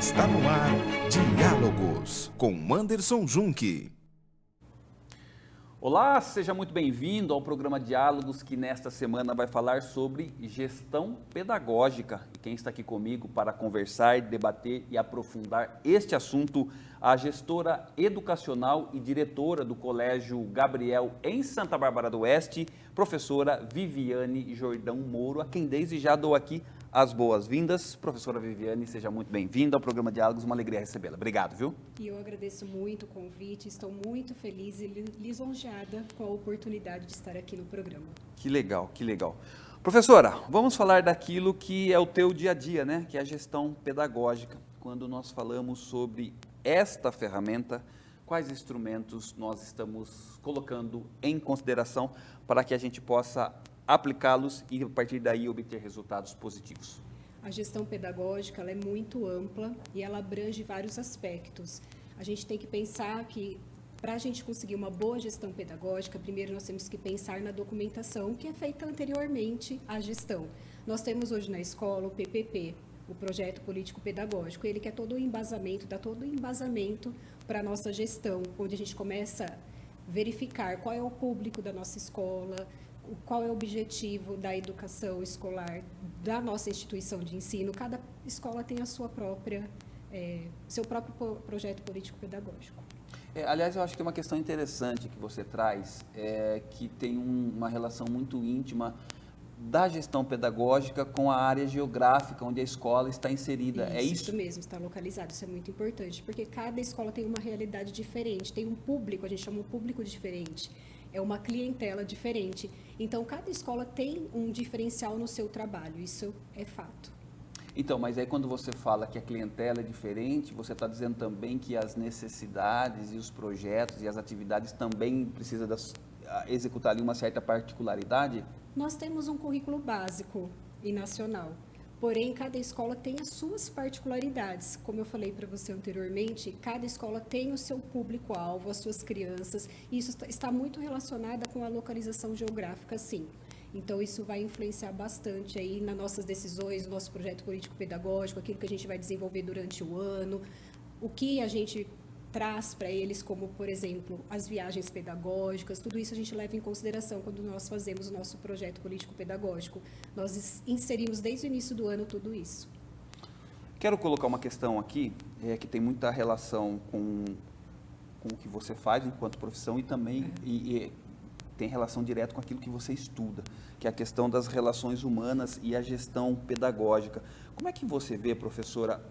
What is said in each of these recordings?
Está no ar Diálogos com Anderson Junque. Olá, seja muito bem-vindo ao programa Diálogos, que nesta semana vai falar sobre gestão pedagógica. E quem está aqui comigo para conversar, debater e aprofundar este assunto, a gestora educacional e diretora do Colégio Gabriel em Santa Bárbara do Oeste, professora Viviane Jordão Moro, a quem desde já dou aqui as boas-vindas. Professora Viviane, seja muito bem-vinda ao programa Diálogos, uma alegria recebê-la. Obrigado, viu? E eu agradeço muito o convite, estou muito feliz e lisonjeada com a oportunidade de estar aqui no programa. Que legal, que legal. Professora, vamos falar daquilo que é o teu dia a dia, né? Que é a gestão pedagógica. Quando nós falamos sobre esta ferramenta, quais instrumentos nós estamos colocando em consideração para que a gente possa aplicá-los e, a partir daí, obter resultados positivos? A gestão pedagógica ela é muito ampla e ela abrange vários aspectos. A gente tem que pensar que, para a gente conseguir uma boa gestão pedagógica, primeiro nós temos que pensar na documentação que é feita anteriormente à gestão. Nós temos hoje na escola o PPP, o Projeto Político Pedagógico. Ele quer todo o embasamento, dá todo o embasamento para a nossa gestão, onde a gente começa a verificar qual é o público da nossa escola, qual é o objetivo da educação escolar da nossa instituição de ensino. Cada escola tem a sua própria, seu próprio projeto político-pedagógico. Aliás, eu acho que é uma questão interessante que você traz, que tem uma relação muito íntima da gestão pedagógica com a área geográfica onde a escola está inserida. Isso mesmo, está localizado. Isso é muito importante, porque cada escola tem uma realidade diferente, tem um público, a gente chama um público diferente. É uma clientela diferente. Então, cada escola tem um diferencial no seu trabalho, isso é fato. Então, mas aí quando você fala que a clientela é diferente, você está dizendo também que as necessidades e os projetos e as atividades também precisam executar ali uma certa particularidade? Nós temos um currículo básico e nacional. Porém, cada escola tem as suas particularidades. Como eu falei para você anteriormente, cada escola tem o seu público-alvo, as suas crianças, e isso está muito relacionado com a localização geográfica, sim. Então, isso vai influenciar bastante aí nas nossas decisões, no nosso projeto político-pedagógico, aquilo que a gente vai desenvolver durante o ano, o que a gente traz para eles, como, por exemplo, as viagens pedagógicas, tudo isso a gente leva em consideração quando nós fazemos o nosso projeto político-pedagógico. Nós inserimos desde o início do ano tudo isso. Quero colocar uma questão aqui, que tem muita relação com o que você faz enquanto profissão e também tem relação direta com aquilo que você estuda, que é a questão das relações humanas e a gestão pedagógica. Como é que você vê, professora,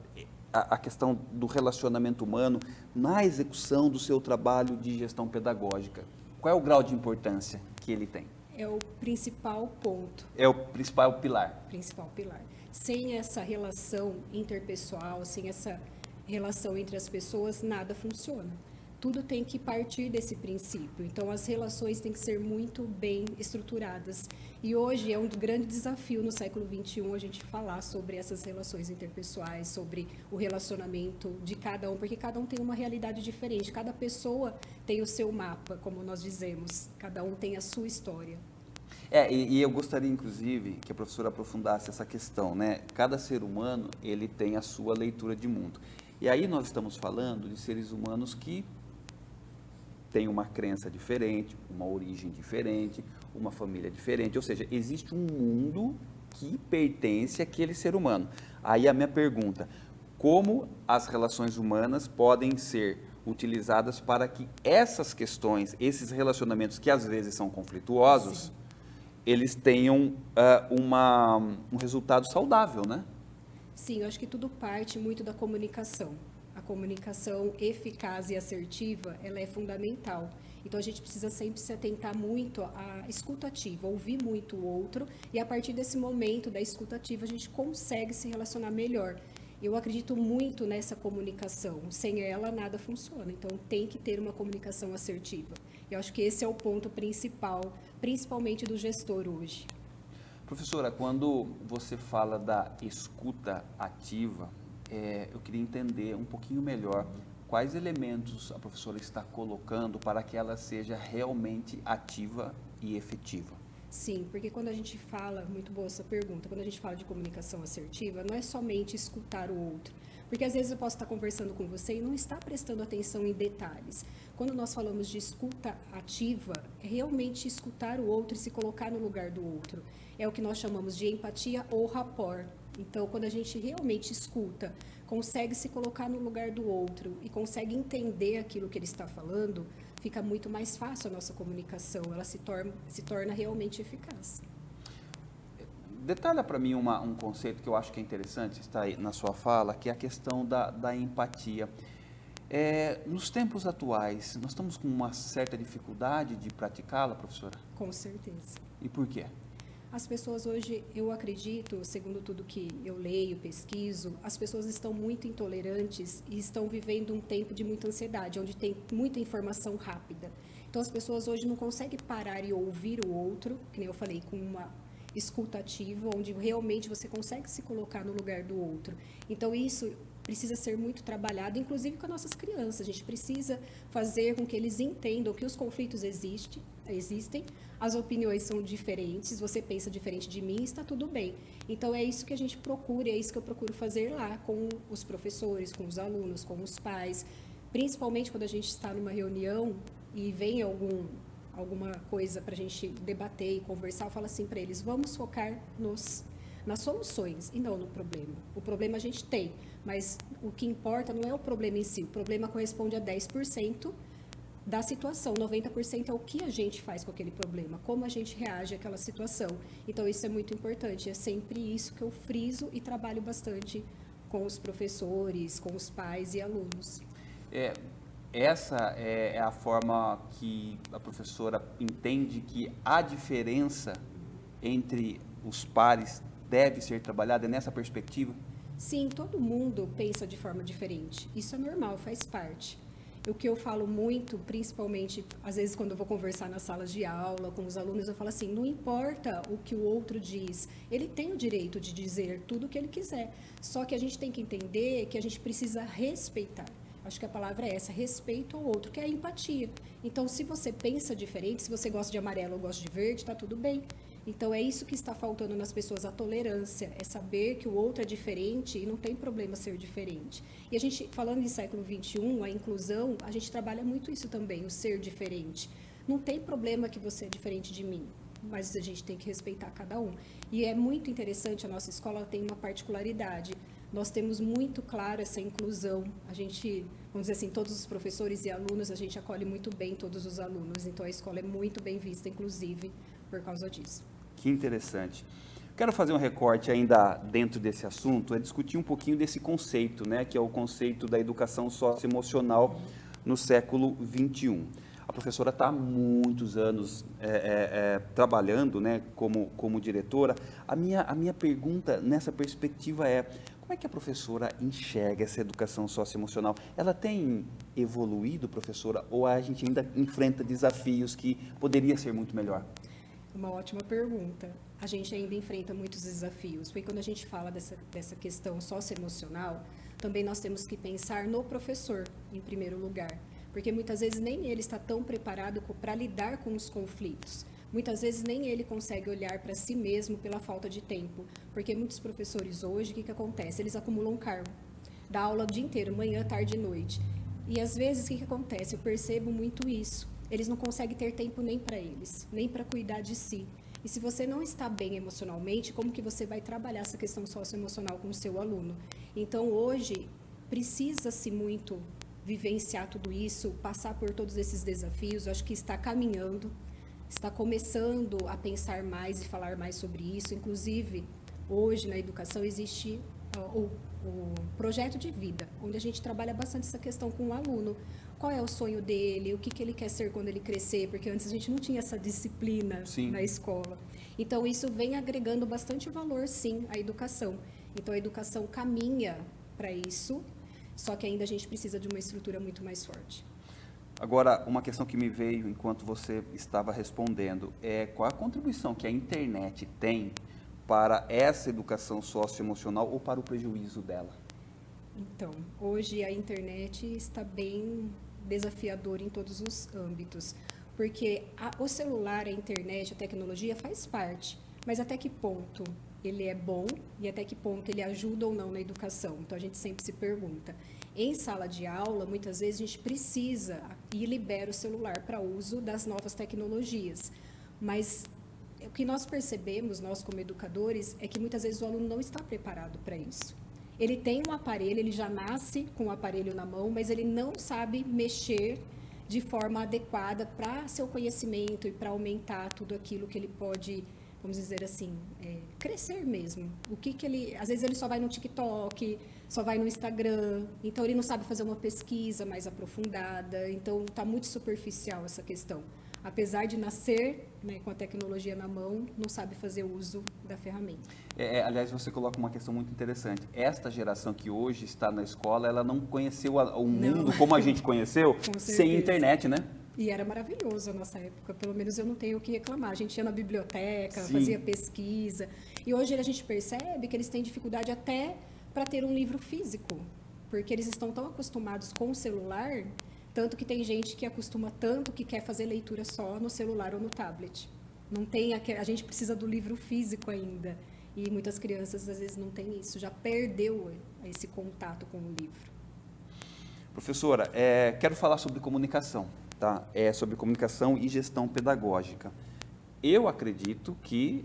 a questão do relacionamento humano na execução do seu trabalho de gestão pedagógica? Qual é o grau de importância que ele tem? É o principal ponto. É o principal pilar. Principal pilar. Sem essa relação interpessoal, sem essa relação entre as pessoas, nada funciona. Tudo tem que partir desse princípio. Então, as relações têm que ser muito bem estruturadas. E hoje é um grande desafio no século XXI a gente falar sobre essas relações interpessoais, sobre o relacionamento de cada um, porque cada um tem uma realidade diferente. Cada pessoa tem o seu mapa, como nós dizemos. Cada um tem a sua história. E eu gostaria, inclusive, que a professora aprofundasse essa questão, né? Cada ser humano, ele tem a sua leitura de mundo. E aí nós estamos falando de seres humanos que tem uma crença diferente, uma origem diferente, uma família diferente, ou seja, existe um mundo que pertence àquele ser humano. Aí a minha pergunta, como as relações humanas podem ser utilizadas para que essas questões, esses relacionamentos que às vezes são conflituosos, sim, eles tenham um resultado saudável, né? Sim, eu acho que tudo parte muito da comunicação. A comunicação eficaz e assertiva, ela é fundamental. Então, a gente precisa sempre se atentar muito à escuta ativa, ouvir muito o outro, e a partir desse momento da escuta ativa, a gente consegue se relacionar melhor. Eu acredito muito nessa comunicação. Sem ela, nada funciona. Então, tem que ter uma comunicação assertiva. Eu acho que esse é o ponto principal, principalmente do gestor hoje. Professora, quando você fala da escuta ativa, eu queria entender um pouquinho melhor quais elementos a professora está colocando para que ela seja realmente ativa e efetiva. Sim, porque quando a gente fala, muito boa essa pergunta, quando a gente fala de comunicação assertiva, não é somente escutar o outro, Porque às vezes eu posso estar conversando com você e não estar prestando atenção em detalhes. Quando nós falamos de escuta ativa, é realmente escutar o outro e se colocar no lugar do outro. É o que nós chamamos de empatia ou rapport. Então, quando a gente realmente escuta, consegue se colocar no lugar do outro e consegue entender aquilo que ele está falando, fica muito mais fácil a nossa comunicação, ela se torna realmente eficaz. Detalha para mim um conceito que eu acho que é interessante, está aí na sua fala, que é a questão da empatia. Nos tempos atuais, nós estamos com uma certa dificuldade de praticá-la, professora? Com certeza. E por quê? As pessoas hoje, eu acredito, segundo tudo que eu leio, pesquiso, as pessoas estão muito intolerantes e estão vivendo um tempo de muita ansiedade, onde tem muita informação rápida. Então, as pessoas hoje não conseguem parar e ouvir o outro, que nem eu falei, com uma escuta ativa, onde realmente você consegue se colocar no lugar do outro. Então, isso precisa ser muito trabalhado, inclusive com as nossas crianças. A gente precisa fazer com que eles entendam que os conflitos existem, as opiniões são diferentes, você pensa diferente de mim, está tudo bem. Então, é isso que a gente procura, é isso que eu procuro fazer lá com os professores, com os alunos, com os pais, principalmente quando a gente está numa reunião e vem alguma coisa para a gente debater e conversar, eu falo assim para eles, vamos focar nas soluções e não no problema. O problema a gente tem, mas o que importa não é o problema em si, o problema corresponde a 10% da situação, 90% é o que a gente faz com aquele problema, como a gente reage àquela situação. Então, isso é muito importante, é sempre isso que eu friso e trabalho bastante com os professores, com os pais e alunos. Essa é a forma que a professora entende que a diferença entre os pares deve ser trabalhada, é nessa perspectiva? Sim, todo mundo pensa de forma diferente. Isso é normal, faz parte. O que eu falo muito, principalmente, às vezes quando eu vou conversar nas salas de aula com os alunos, eu falo assim, não importa o que o outro diz, ele tem o direito de dizer tudo o que ele quiser. Só que a gente tem que entender que a gente precisa respeitar. Acho que a palavra é essa, respeito ao outro, que é a empatia. Então, se você pensa diferente, se você gosta de amarelo ou gosta de verde, está tudo bem. Então, é isso que está faltando nas pessoas, a tolerância, é saber que o outro é diferente e não tem problema ser diferente. E a gente, falando em século XXI, a inclusão, a gente trabalha muito isso também, o ser diferente. Não tem problema que você é diferente de mim, mas a gente tem que respeitar cada um. E é muito interessante, a nossa escola tem uma particularidade. Nós temos muito claro essa inclusão. A gente, vamos dizer assim, todos os professores e alunos, a gente acolhe muito bem todos os alunos. Então, a escola é muito bem vista, inclusive, por causa disso. Que interessante. Quero fazer um recorte ainda dentro desse assunto, é discutir um pouquinho desse conceito, né, que é o conceito da educação socioemocional no século XXI. A professora está há muitos anos trabalhando, né, como diretora. A minha pergunta nessa perspectiva é, como é que a professora enxerga essa educação socioemocional? Ela tem evoluído, professora, ou a gente ainda enfrenta desafios que poderia ser muito melhor? Uma ótima pergunta. A gente ainda enfrenta muitos desafios, porque quando a gente fala dessa questão socioemocional, também nós temos que pensar no professor, em primeiro lugar, porque muitas vezes nem ele está tão preparado para lidar com os conflitos. Muitas vezes nem ele consegue olhar para si mesmo pela falta de tempo, porque muitos professores hoje, o que acontece? Eles acumulam cargo, dá aula o dia inteiro, manhã, tarde e noite. E às vezes o que acontece? Eu percebo muito isso. Eles não conseguem ter tempo nem para eles, nem para cuidar de si. E se você não está bem emocionalmente, como que você vai trabalhar essa questão socioemocional com o seu aluno? Então, hoje, precisa-se muito vivenciar tudo isso, passar por todos esses desafios. Eu acho que está caminhando, está começando a pensar mais e falar mais sobre isso. Inclusive, hoje na educação existe o projeto de vida, onde a gente trabalha bastante essa questão com o aluno. Qual é o sonho dele, o que ele quer ser quando ele crescer, porque antes a gente não tinha essa disciplina Sim. na escola. Então, isso vem agregando bastante valor, sim, à educação. Então, a educação caminha para isso, só que ainda a gente precisa de uma estrutura muito mais forte. Agora, uma questão que me veio enquanto você estava respondendo é qual a contribuição que a internet tem para essa educação socioemocional ou para o prejuízo dela? Então, hoje a internet está bem desafiadora em todos os âmbitos, porque o celular, a internet, a tecnologia faz parte, mas até que ponto ele é bom e até que ponto ele ajuda ou não na educação. Então, a gente sempre se pergunta. Em sala de aula, muitas vezes a gente precisa e libera o celular para uso das novas tecnologias. Mas o que nós percebemos, nós como educadores, é que muitas vezes o aluno não está preparado para isso. Ele tem um aparelho, ele já nasce com o aparelho na mão, mas ele não sabe mexer de forma adequada para seu conhecimento e para aumentar tudo aquilo que ele pode, vamos dizer assim, crescer mesmo. Às vezes ele só vai no TikTok, só vai no Instagram, então ele não sabe fazer uma pesquisa mais aprofundada, então está muito superficial essa questão. Apesar de nascer, né, com a tecnologia na mão, não sabe fazer uso da ferramenta. Aliás, você coloca uma questão muito interessante. Esta geração que hoje está na escola, ela não conheceu o mundo como a gente conheceu, sem internet, né? E era maravilhoso a nossa época, pelo menos eu não tenho o que reclamar. A gente ia na biblioteca, Sim. fazia pesquisa. E hoje a gente percebe que eles têm dificuldade até para ter um livro físico, porque eles estão tão acostumados com o celular, tanto que tem gente que acostuma tanto que quer fazer leitura só no celular ou no tablet. Não tem a gente precisa do livro físico ainda. E muitas crianças, às vezes, não têm isso. Já perdeu esse contato com o livro. Professora, quero falar sobre comunicação, tá? Sobre comunicação e gestão pedagógica. Eu acredito que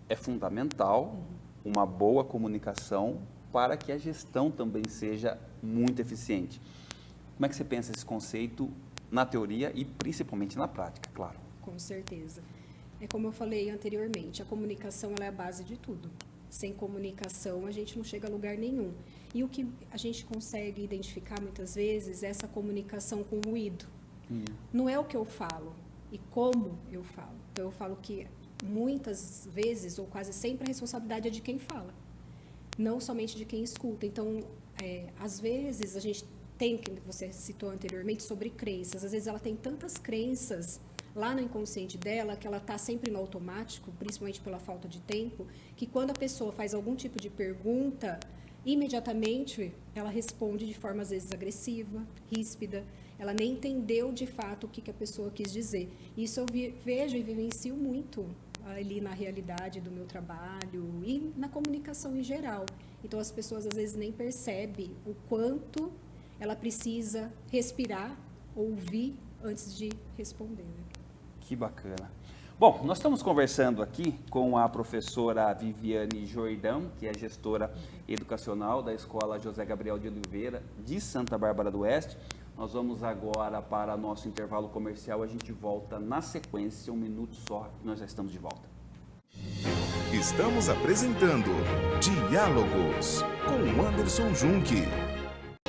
é fundamental uma boa comunicação para que a gestão também seja muito eficiente. Como é que você pensa esse conceito na teoria e principalmente na prática, claro? Com certeza. É como eu falei anteriormente, a comunicação ela é a base de tudo. Sem comunicação a gente não chega a lugar nenhum. E o que a gente consegue identificar muitas vezes é essa comunicação com ruído. Não é o que eu falo e como eu falo. Então eu falo que muitas vezes ou quase sempre a responsabilidade é de quem fala, não somente de quem escuta. Então, às vezes a gente tem, que você citou anteriormente, sobre crenças. Às vezes ela tem tantas crenças lá no inconsciente dela, que ela está sempre no automático, principalmente pela falta de tempo, que quando a pessoa faz algum tipo de pergunta, imediatamente ela responde de forma, às vezes, agressiva, ríspida. Ela nem entendeu, de fato, o que a pessoa quis dizer. Isso eu vejo e vivencio muito ali na realidade do meu trabalho e na comunicação em geral. Então, as pessoas, às vezes, nem percebem o quanto ela precisa respirar, ouvir antes de responder. Né? Que bacana. Bom, nós estamos conversando aqui com a professora Viviane Jordão, que é gestora educacional da Escola José Gabriel de Oliveira, de Santa Bárbara do Oeste. Nós vamos agora para nosso intervalo comercial. A gente volta na sequência, 1 minuto só, e nós já estamos de volta. Estamos apresentando Diálogos com Anderson Junque.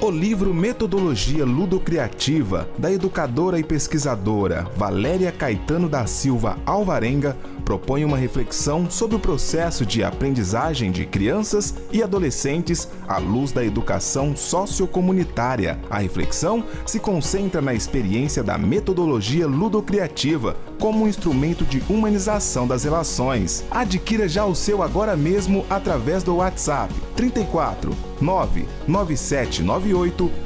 O livro Metodologia Ludocriativa, da educadora e pesquisadora Valéria Caetano da Silva Alvarenga, propõe uma reflexão sobre o processo de aprendizagem de crianças e adolescentes à luz da educação sociocomunitária. A reflexão se concentra na experiência da metodologia ludocriativa como um instrumento de humanização das relações. Adquira já o seu agora mesmo através do WhatsApp 34 99798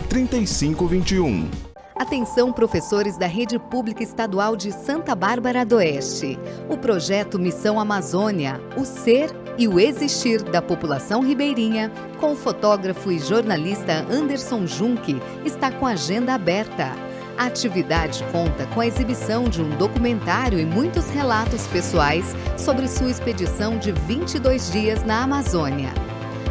3521. Atenção, professores da Rede Pública Estadual de Santa Bárbara do Oeste. O projeto Missão Amazônia, o ser e o existir da população ribeirinha, com o fotógrafo e jornalista Anderson Junque, está com a agenda aberta. A atividade conta com a exibição de um documentário e muitos relatos pessoais sobre sua expedição de 22 dias na Amazônia.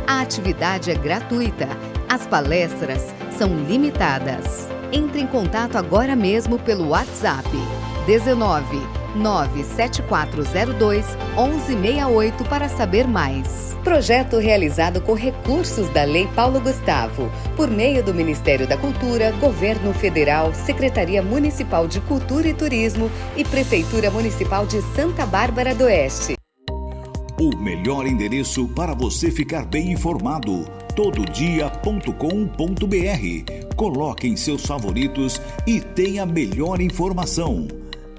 A atividade é gratuita. As palestras são limitadas. Entre em contato agora mesmo pelo WhatsApp 19 97402 1168 para saber mais. Projeto realizado com recursos da Lei Paulo Gustavo, por meio do Ministério da Cultura, Governo Federal, Secretaria Municipal de Cultura e Turismo e Prefeitura Municipal de Santa Bárbara do Oeste. O melhor endereço para você ficar bem informado, tododia.com.br. Coloque em seus favoritos e tenha a melhor informação.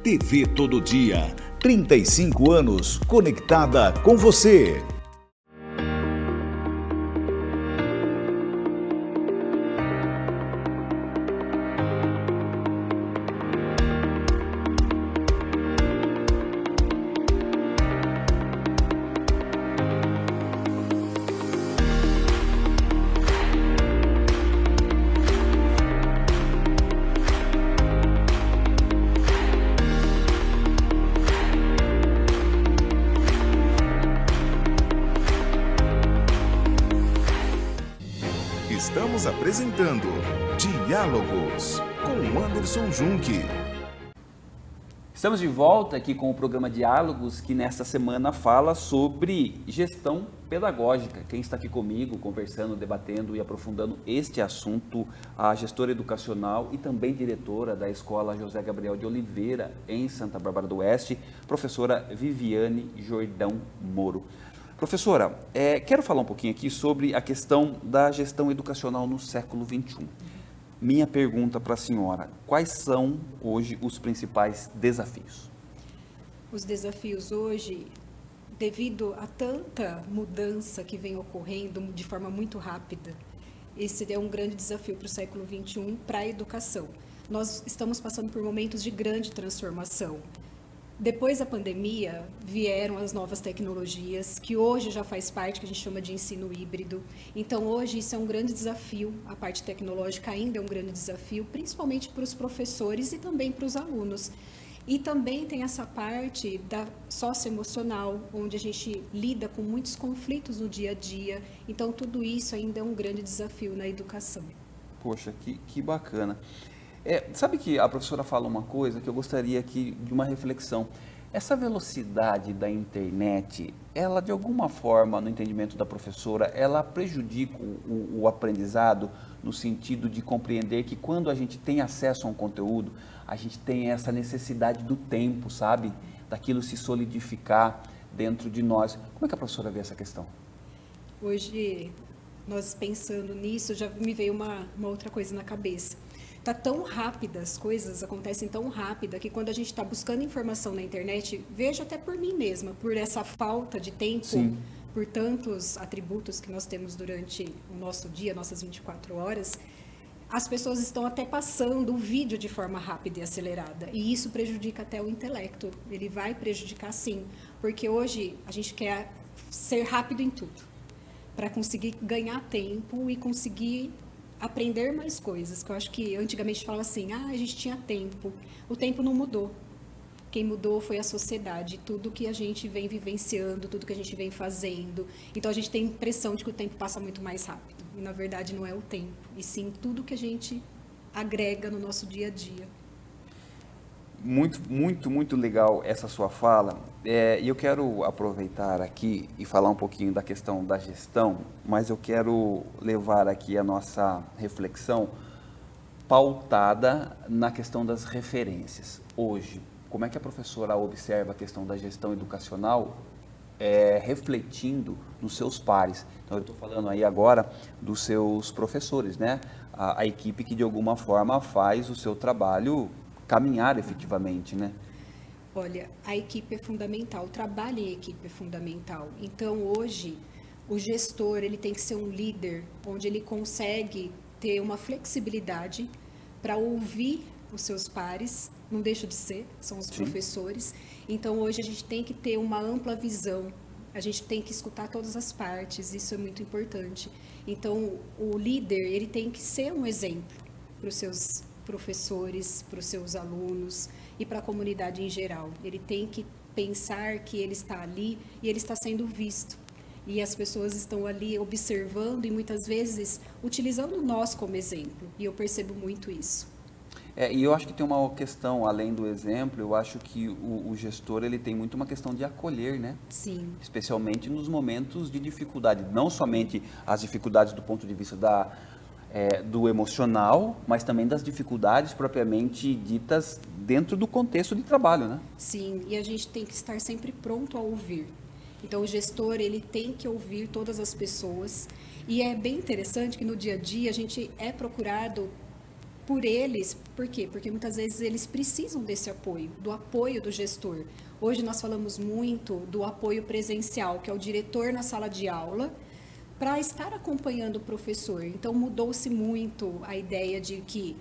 TV Todo Dia, 35 anos conectada com você. Estamos apresentando Diálogos com Anderson Junque. Estamos de volta aqui com o programa Diálogos, que nesta semana fala sobre gestão pedagógica. Quem está aqui comigo, conversando, debatendo e aprofundando este assunto, a gestora educacional e também diretora da Escola José Gabriel de Oliveira, em Santa Bárbara do Oeste, professora Viviane Jordão Moro. Professora, quero falar um pouquinho aqui sobre a questão da gestão educacional no século XXI. Minha pergunta para a senhora, quais são hoje os principais desafios? Os desafios hoje, devido a tanta mudança que vem ocorrendo de forma muito rápida, esse é um grande desafio para o século XXI, para a educação. Nós estamos passando por momentos de grande transformação. Depois da pandemia, vieram as novas tecnologias, que hoje já faz parte, que a gente chama de ensino híbrido. Então, hoje, isso é um grande desafio, a parte tecnológica ainda é um grande desafio, principalmente para os professores e também para os alunos. E também tem essa parte da socioemocional, onde a gente lida com muitos conflitos no dia a dia. Então, tudo isso ainda é um grande desafio na educação. Poxa, que bacana. Sabe que a professora fala uma coisa que eu gostaria aqui de uma reflexão. Essa velocidade da internet, ela de alguma forma, no entendimento da professora, ela prejudica o aprendizado no sentido de compreender que quando a gente tem acesso a um conteúdo, a gente tem essa necessidade do tempo, sabe? Daquilo se solidificar dentro de nós. Como é que a professora vê essa questão? Hoje, nós pensando nisso, já me veio uma outra coisa na cabeça. Está tão rápida, as coisas acontecem tão rápida que quando a gente está buscando informação na internet, vejo até por mim mesma, por essa falta de tempo, sim, por tantos atributos que nós temos durante o nosso dia, nossas 24 horas, as pessoas estão até passando o vídeo de forma rápida e acelerada. E isso prejudica até o intelecto. Ele vai prejudicar sim, porque hoje a gente quer ser rápido em tudo, para conseguir ganhar tempo e conseguir aprender mais coisas, que eu acho que antigamente falava assim, a gente tinha tempo. O tempo não mudou. Quem mudou foi a sociedade, tudo que a gente vem vivenciando, tudo que a gente vem fazendo. Então a gente tem a impressão de que o tempo passa muito mais rápido. E na verdade não é o tempo, e sim tudo que a gente agrega no nosso dia a dia. Muito legal essa sua fala, e eu quero aproveitar aqui e falar um pouquinho da questão da gestão, mas eu quero levar aqui a nossa reflexão pautada na questão das referências. Hoje, como é que a professora observa a questão da gestão educacional refletindo nos seus pares? Então, eu estou falando aí agora dos seus professores, né? A equipe que de alguma forma faz o seu trabalho caminhar efetivamente, né? Olha, a equipe é fundamental, o trabalho em equipe é fundamental. Então, hoje, o gestor ele tem que ser um líder, onde ele consegue ter uma flexibilidade para ouvir os seus pares, não deixa de ser, são os professores. Então, hoje a gente tem que ter uma ampla visão, a gente tem que escutar todas as partes, isso é muito importante. Então, o líder, ele tem que ser um exemplo para os seus professores, para os seus alunos e para a comunidade em geral. Ele tem que pensar que ele está ali e ele está sendo visto. E as pessoas estão ali observando e muitas vezes utilizando nós como exemplo. E eu percebo muito isso. E eu acho que tem uma questão, além do exemplo, eu acho que o gestor ele tem muito uma questão de acolher, né? Sim. Especialmente nos momentos de dificuldade. Não somente as dificuldades do ponto de vista do emocional, mas também das dificuldades propriamente ditas dentro do contexto de trabalho, né? Sim, e a gente tem que estar sempre pronto a ouvir. Então, o gestor, ele tem que ouvir todas as pessoas. E é bem interessante que no dia a dia a gente é procurado por eles. Por quê? Porque muitas vezes eles precisam desse apoio, do apoio do gestor. Hoje nós falamos muito do apoio presencial, que é o diretor na sala de aula, para estar acompanhando o professor. Então, mudou-se muito a ideia de que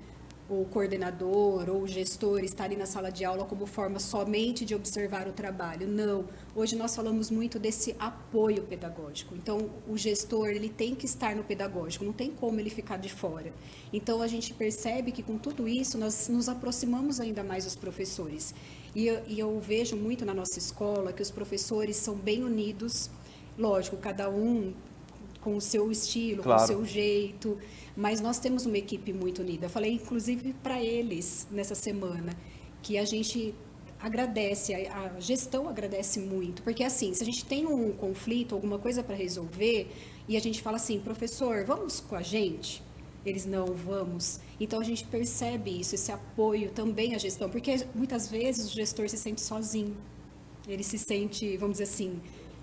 o coordenador ou o gestor está ali na sala de aula como forma somente de observar o trabalho. Não. Hoje nós falamos muito desse apoio pedagógico. Então, o gestor, ele tem que estar no pedagógico, não tem como ele ficar de fora. Então, a gente percebe que com tudo isso, nós nos aproximamos ainda mais dos professores. E eu vejo muito na nossa escola que os professores são bem unidos. Lógico, cada um com o seu estilo, Claro. com o seu jeito, mas nós temos uma equipe muito unida. Eu falei, inclusive, para eles, nessa semana, que a gente agradece, a gestão agradece muito, porque assim, se a gente tem um conflito, alguma coisa para resolver, e a gente fala assim, professor, vamos com a gente? Eles não vamos. Então a gente percebe isso, esse apoio também à gestão, porque muitas vezes o gestor se sente sozinho, ele se sente, vamos dizer assim,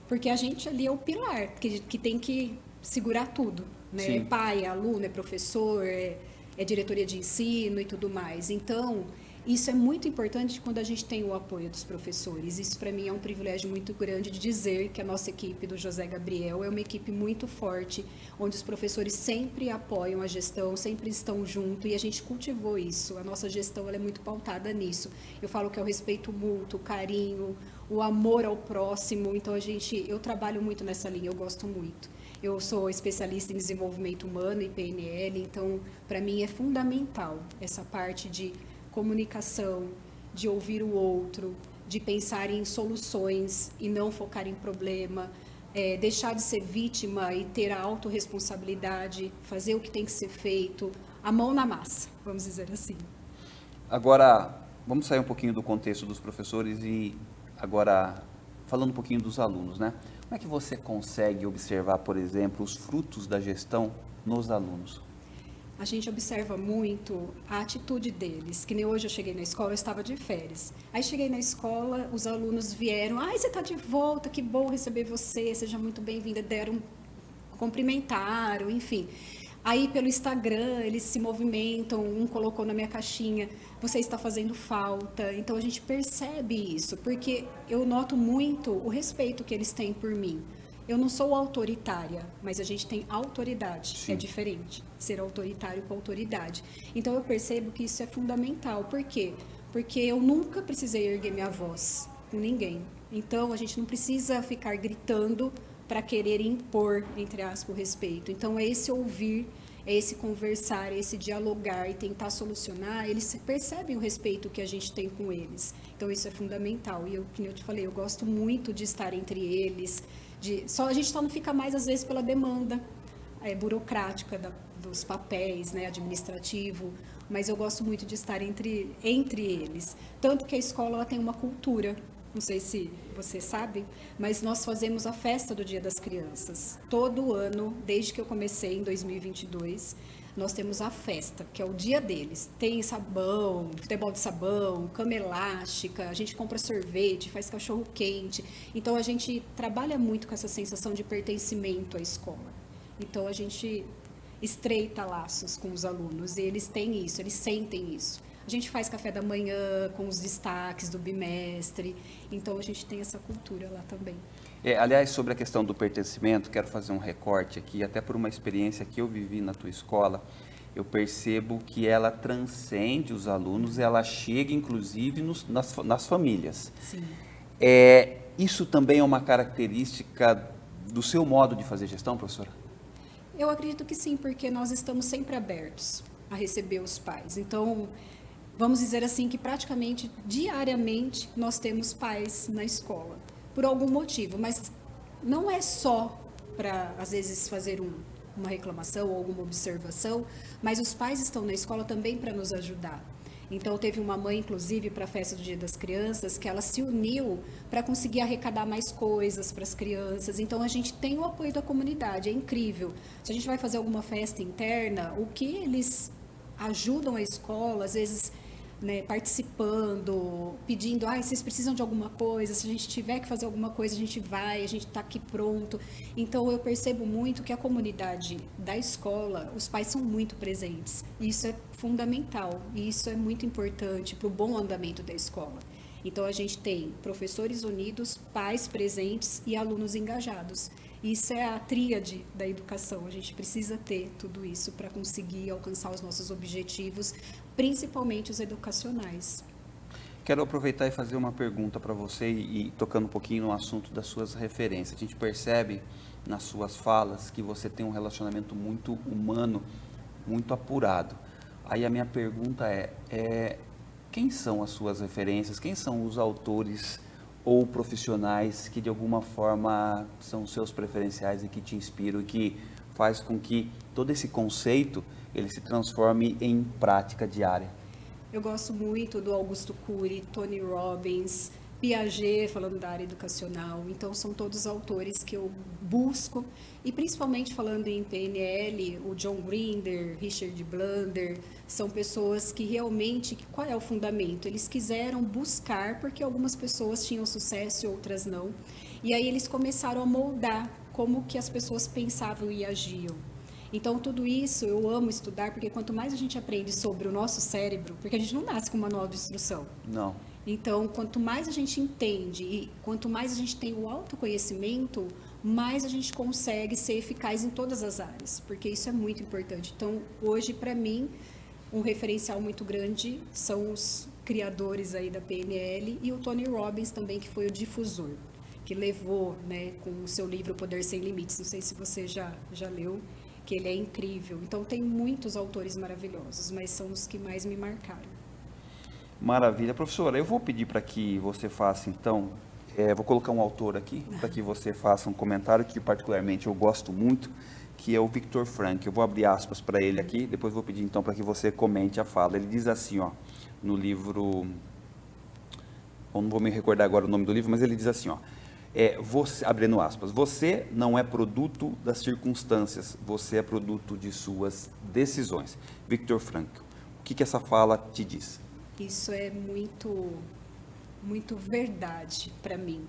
porque a gente ali é o pilar, que tem que segurar tudo, né? Sim. É pai, é aluno, é professor, é diretoria de ensino e tudo mais. Então, isso é muito importante quando a gente tem o apoio dos professores. Isso, para mim, é um privilégio muito grande de dizer que a nossa equipe do José Gabriel é uma equipe muito forte, onde os professores sempre apoiam a gestão, sempre estão junto, e a gente cultivou isso. A nossa gestão ela é muito pautada nisso. Eu falo que é o respeito mútuo, o carinho, o amor ao próximo. Então, eu trabalho muito nessa linha, eu gosto muito. Eu sou especialista em desenvolvimento humano e PNL, então, para mim, é fundamental essa parte de comunicação, de ouvir o outro, de pensar em soluções e não focar em problema, deixar de ser vítima e ter a autorresponsabilidade, fazer o que tem que ser feito, a mão na massa, vamos dizer assim. Agora, vamos sair um pouquinho do contexto dos professores e agora falando um pouquinho dos alunos, né? Como é que você consegue observar, por exemplo, os frutos da gestão nos alunos? A gente observa muito a atitude deles, que nem hoje eu cheguei na escola, eu estava de férias. Aí cheguei na escola, os alunos vieram, você está de volta, que bom receber você, seja muito bem-vinda, cumprimentaram, enfim. Aí pelo Instagram eles se movimentam, um colocou na minha caixinha, você está fazendo falta. Então a gente percebe isso, porque eu noto muito o respeito que eles têm por mim. Eu não sou autoritária, mas a gente tem autoridade. Sim. É diferente ser autoritário com autoridade. Então eu percebo que isso é fundamental. Por quê? Porque eu nunca precisei erguer minha voz com ninguém. Então a gente não precisa ficar gritando para querer impor, entre aspas, o respeito. Então é esse ouvir, é esse conversar, é esse dialogar e tentar solucionar. Eles percebem o respeito que a gente tem com eles. Então isso é fundamental. E como eu te falei, eu gosto muito de estar entre eles. Só a gente só não fica mais, às vezes, pela demanda burocrática dos papéis, né, administrativo, mas eu gosto muito de estar entre eles. Tanto que a escola ela tem uma cultura, não sei se você sabe, mas nós fazemos a festa do Dia das Crianças. Todo ano, desde que eu comecei em 2022, nós temos a festa, que é o dia deles. Tem sabão, futebol de sabão, cama elástica, a gente compra sorvete, faz cachorro quente. Então a gente trabalha muito com essa sensação de pertencimento à escola. Então a gente estreita laços com os alunos e eles têm isso, eles sentem isso. A gente faz café da manhã com os destaques do bimestre, então a gente tem essa cultura lá também. Aliás, sobre a questão do pertencimento, quero fazer um recorte aqui, até por uma experiência que eu vivi na tua escola, eu percebo que ela transcende os alunos, ela chega inclusive nas famílias. Sim. Isso também é uma característica do seu modo de fazer gestão, professora? Eu acredito que sim, porque nós estamos sempre abertos a receber os pais. Então, vamos dizer assim que praticamente diariamente nós temos pais na escola, por algum motivo, mas não é só para, às vezes, fazer uma reclamação ou alguma observação, mas os pais estão na escola também para nos ajudar. Então, teve uma mãe, inclusive, para a festa do Dia das Crianças, que ela se uniu para conseguir arrecadar mais coisas para as crianças. Então, a gente tem o apoio da comunidade, é incrível. Se a gente vai fazer alguma festa interna, o que eles ajudam a escola, às vezes, né, participando, pedindo, vocês precisam de alguma coisa, se a gente tiver que fazer alguma coisa, a gente vai, a gente está aqui pronto. Então, eu percebo muito que a comunidade da escola, os pais são muito presentes. E isso é fundamental, e isso é muito importante para o bom andamento da escola. Então, a gente tem professores unidos, pais presentes e alunos engajados. Isso é a tríade da educação, a gente precisa ter tudo isso para conseguir alcançar os nossos objetivos, principalmente os educacionais. Quero aproveitar e fazer uma pergunta para você e tocando um pouquinho no assunto das suas referências. A gente percebe nas suas falas que você tem um relacionamento muito humano, muito apurado. Aí a minha pergunta quem são as suas referências, quem são os autores ou profissionais que de alguma forma são seus preferenciais e que te inspiram e que faz com que todo esse conceito ele se transforme em prática diária? Eu gosto muito do Augusto Cury, Tony Robbins, Piaget, falando da área educacional. Então, são todos autores que eu busco. E, principalmente, falando em PNL, o John Grinder, Richard Bandler, são pessoas que realmente... Qual é o fundamento? Eles quiseram buscar, porque algumas pessoas tinham sucesso e outras não. E aí, eles começaram a moldar como que as pessoas pensavam e agiam. Então, tudo isso eu amo estudar, porque quanto mais a gente aprende sobre o nosso cérebro, porque a gente não nasce com uma manual de instrução. Não. Então, quanto mais a gente entende e quanto mais a gente tem o autoconhecimento, mais a gente consegue ser eficaz em todas as áreas, porque isso é muito importante. Então, hoje, para mim, um referencial muito grande são os criadores aí da PNL e o Tony Robbins também, que foi o difusor, que levou, né, com o seu livro O Poder Sem Limites, não sei se você já leu, que ele é incrível. Então, tem muitos autores maravilhosos, mas são os que mais me marcaram. Maravilha. Professora, eu vou pedir para que você faça, então, vou colocar um autor aqui, para que você faça um comentário que particularmente eu gosto muito, que é o Viktor Frankl. Eu vou abrir aspas para ele aqui, depois vou pedir então para que você comente a fala. Ele diz assim, ó, no livro, eu não vou me recordar agora o nome do livro, mas ele diz assim, ó, você, abrindo aspas, você não é produto das circunstâncias, você é produto de suas decisões. Viktor Frankl. O que essa fala te diz? Isso é muito, muito verdade para mim,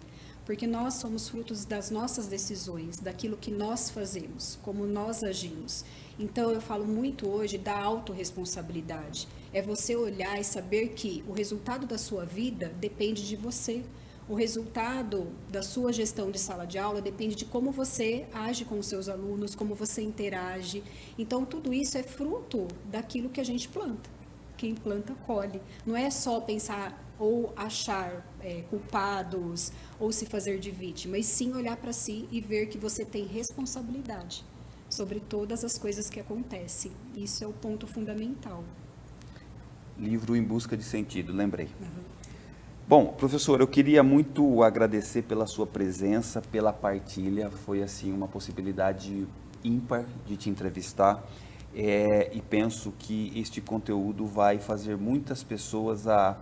porque nós somos frutos das nossas decisões, daquilo que nós fazemos, como nós agimos. Então, eu falo muito hoje da autorresponsabilidade. É você olhar e saber que o resultado da sua vida depende de você. O resultado da sua gestão de sala de aula depende de como você age com os seus alunos, como você interage. Então, tudo isso é fruto daquilo que a gente planta. Quem planta, colhe. Não é só pensar ou achar culpados ou se fazer de vítima, mas sim olhar para si e ver que você tem responsabilidade sobre todas as coisas que acontecem. Isso é o ponto fundamental. Livro Em Busca de Sentido, lembrei. Bom, professor, eu queria muito agradecer pela sua presença, pela partilha. Foi, assim, uma possibilidade ímpar de te entrevistar. E penso que este conteúdo vai fazer muitas pessoas a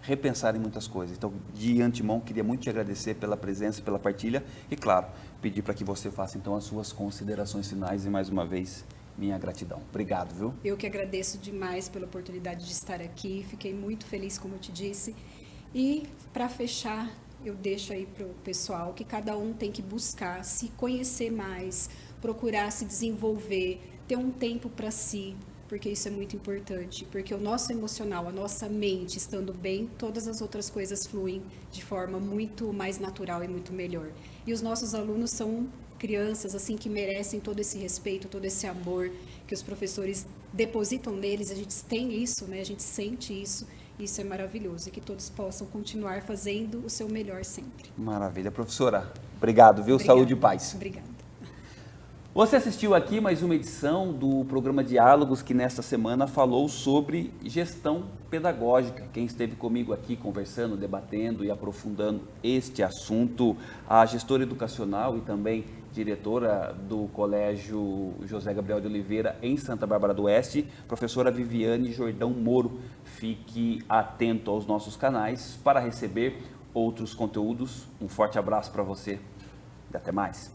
repensarem muitas coisas. Então, de antemão, queria muito te agradecer pela presença, pela partilha e, claro, pedir para que você faça, então, as suas considerações finais e, mais uma vez, minha gratidão. Obrigado, viu? Eu que agradeço demais pela oportunidade de estar aqui. Fiquei muito feliz, como eu te disse. E, para fechar, eu deixo aí para o pessoal que cada um tem que buscar se conhecer mais, procurar se desenvolver, ter um tempo para si, porque isso é muito importante, porque o nosso emocional, a nossa mente estando bem, todas as outras coisas fluem de forma muito mais natural e muito melhor. E os nossos alunos são crianças assim que merecem todo esse respeito, todo esse amor que os professores depositam neles. A gente tem isso, né? A gente sente isso. Isso é maravilhoso e que todos possam continuar fazendo o seu melhor sempre. Maravilha, professora. Obrigado, viu? Obrigada. Saúde e paz. Obrigada. Você assistiu aqui mais uma edição do programa Diálogos, que nesta semana falou sobre gestão pedagógica. Quem esteve comigo aqui conversando, debatendo e aprofundando este assunto, a gestora educacional e também diretora do Colégio José Gabriel de Oliveira em Santa Bárbara do Oeste, professora Viviane Jordão Moro. Fique atento aos nossos canais para receber outros conteúdos. Um forte abraço para você e até mais.